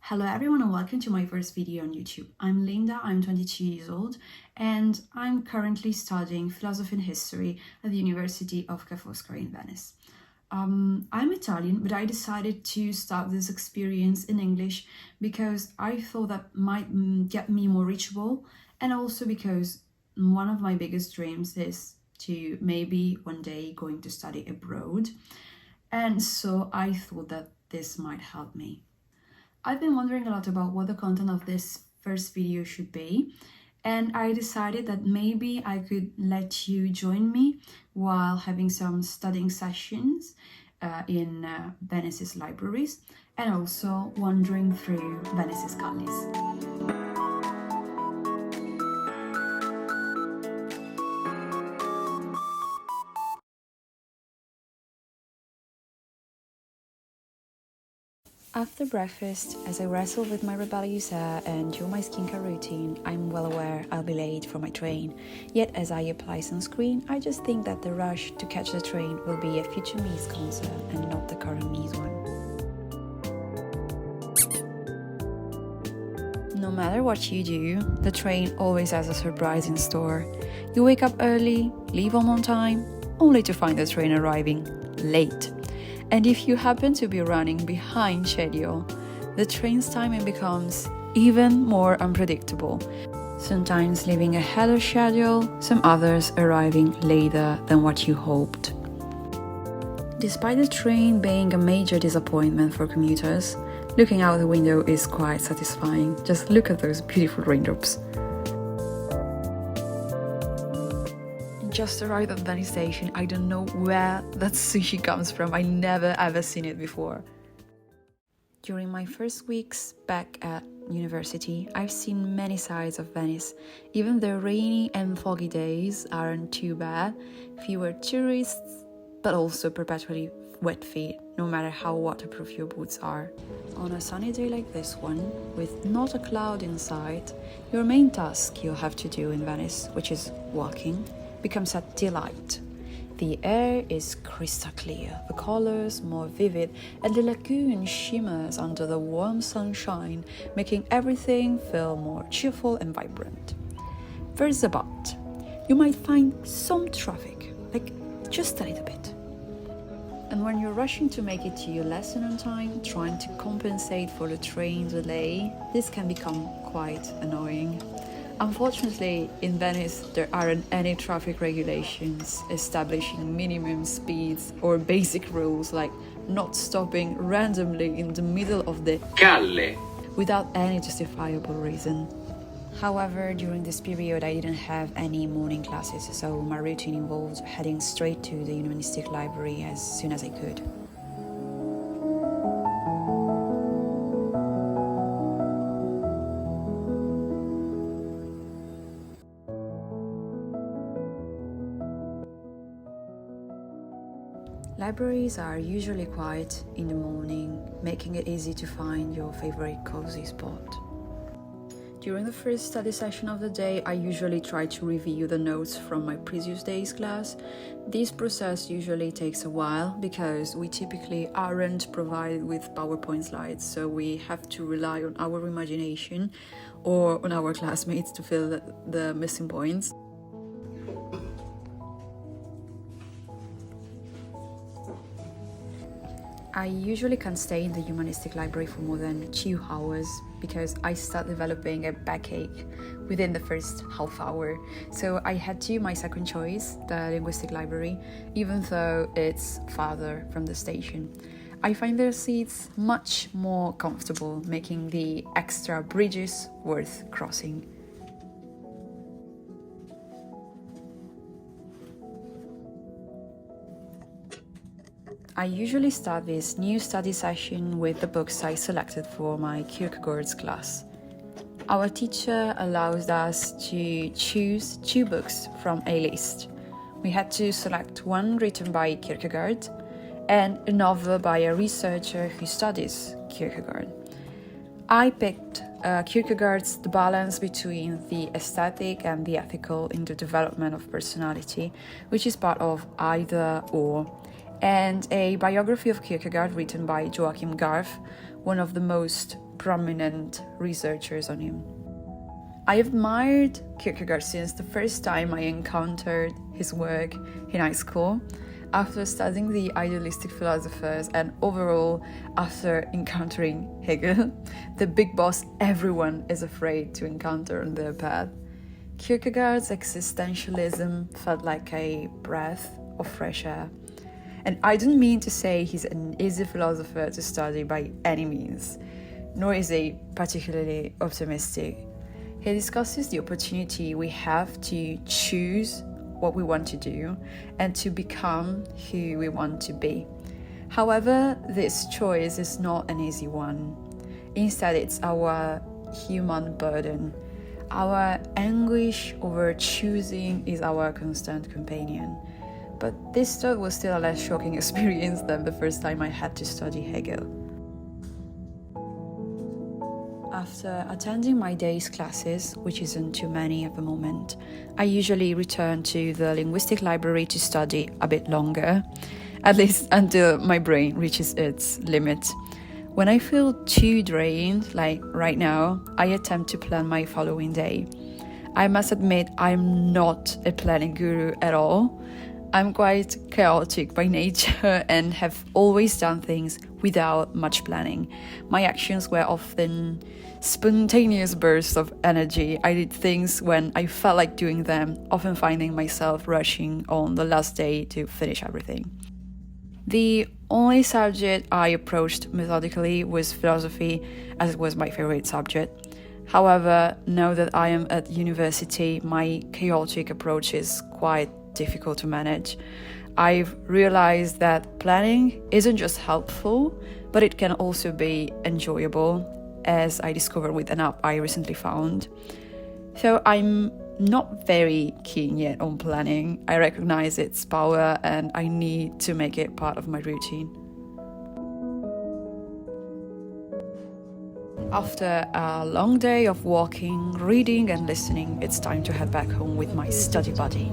Hello everyone and welcome to my first video on YouTube. I'm Linda, I'm 22 years old and I'm currently studying philosophy and history at the University of Ca' Foscari in Venice. I'm Italian, but I decided to start this experience in English because I thought that might get me more reachable, and also because one of my biggest dreams is to maybe one day going to study abroad, and so I thought that this might help me. I've been wondering a lot about what the content of this first video should be, and I decided that maybe I could let you join me while having some studying sessions in Venice's libraries, and also wandering through Venice's galleys. After breakfast, as I wrestle with my rebellious hair and do my skincare routine, I'm well aware I'll be late for my train. Yet as I apply sunscreen, I just think that the rush to catch the train will be a future me's concern and not the current me's one. No matter what you do, the train always has a surprise in store. You wake up early, leave home on time, only to find the train arriving late. And if you happen to be running behind schedule, the train's timing becomes even more unpredictable, sometimes leaving ahead of schedule, some others arriving later than what you hoped. Despite the train being a major disappointment for commuters, looking out the window is quite satisfying. Just look at those beautiful raindrops. Just arrived at Venice station. I don't know where that sushi comes from. I never ever seen it before. During my first weeks back at university, I've seen many sides of Venice. Even the rainy and foggy days aren't too bad. Fewer tourists, but also perpetually wet feet, no matter how waterproof your boots are. On a sunny day like this one, with not a cloud in sight, your main task you'll have to do in Venice, which is walking, becomes a delight. The air is crystal clear, the colors more vivid, and the lagoon shimmers under the warm sunshine, making everything feel more cheerful and vibrant. There's a but. You might find some traffic, like just a little bit. And when you're rushing to make it to your lesson on time, trying to compensate for the train delay, this can become quite annoying. Unfortunately, in Venice, there aren't any traffic regulations establishing minimum speeds or basic rules like not stopping randomly in the middle of the calle without any justifiable reason. However, during this period, I didn't have any morning classes, so my routine involved heading straight to the humanistic library as soon as I could. Libraries are usually quiet in the morning, making it easy to find your favorite cozy spot. During the first study session of the day, I usually try to review the notes from my previous day's class. This process usually takes a while because we typically aren't provided with PowerPoint slides, so we have to rely on our imagination or on our classmates to fill the missing points. I usually can't stay in the humanistic library for more than 2 hours because I start developing a backache within the first half hour. So I had to my second choice, the linguistic library, even though it's farther from the station. I find their seats much more comfortable, making the extra bridges worth crossing. I usually start this new study session with the books I selected for my Kierkegaard's class. Our teacher allows us to choose 2 books from a list. We had to select one written by Kierkegaard and another by a researcher who studies Kierkegaard. I picked Kierkegaard's The Balance Between the Aesthetic and the Ethical in the Development of Personality, which is part of Either or, and a biography of Kierkegaard written by Joachim Garf, one of the most prominent researchers on him. I admired Kierkegaard since the first time I encountered his work in high school, after studying the idealistic philosophers, and overall after encountering Hegel, the big boss everyone is afraid to encounter on their path. Kierkegaard's existentialism felt like a breath of fresh air. And I don't mean to say he's an easy philosopher to study by any means, nor is he particularly optimistic. He discusses the opportunity we have to choose what we want to do and to become who we want to be. However, this choice is not an easy one. Instead, it's our human burden. Our anguish over choosing is our constant companion. But this thought was still a less shocking experience than the first time I had to study Hegel. After attending my day's classes, which isn't too many at the moment, I usually return to the linguistic library to study a bit longer, at least until my brain reaches its limit. When I feel too drained, like right now, I attempt to plan my following day. I must admit I'm not a planning guru at all. I'm quite chaotic by nature and have always done things without much planning. My actions were often spontaneous bursts of energy. I did things when I felt like doing them, often finding myself rushing on the last day to finish everything. The only subject I approached methodically was philosophy, as it was my favorite subject. However, now that I am at university, my chaotic approach is quite difficult to manage. I've realized that planning isn't just helpful, but it can also be enjoyable, as I discovered with an app I recently found. So I'm not very keen yet on planning. I recognize its power and I need to make it part of my routine. After a long day of walking, reading and listening, it's time to head back home with my study buddy.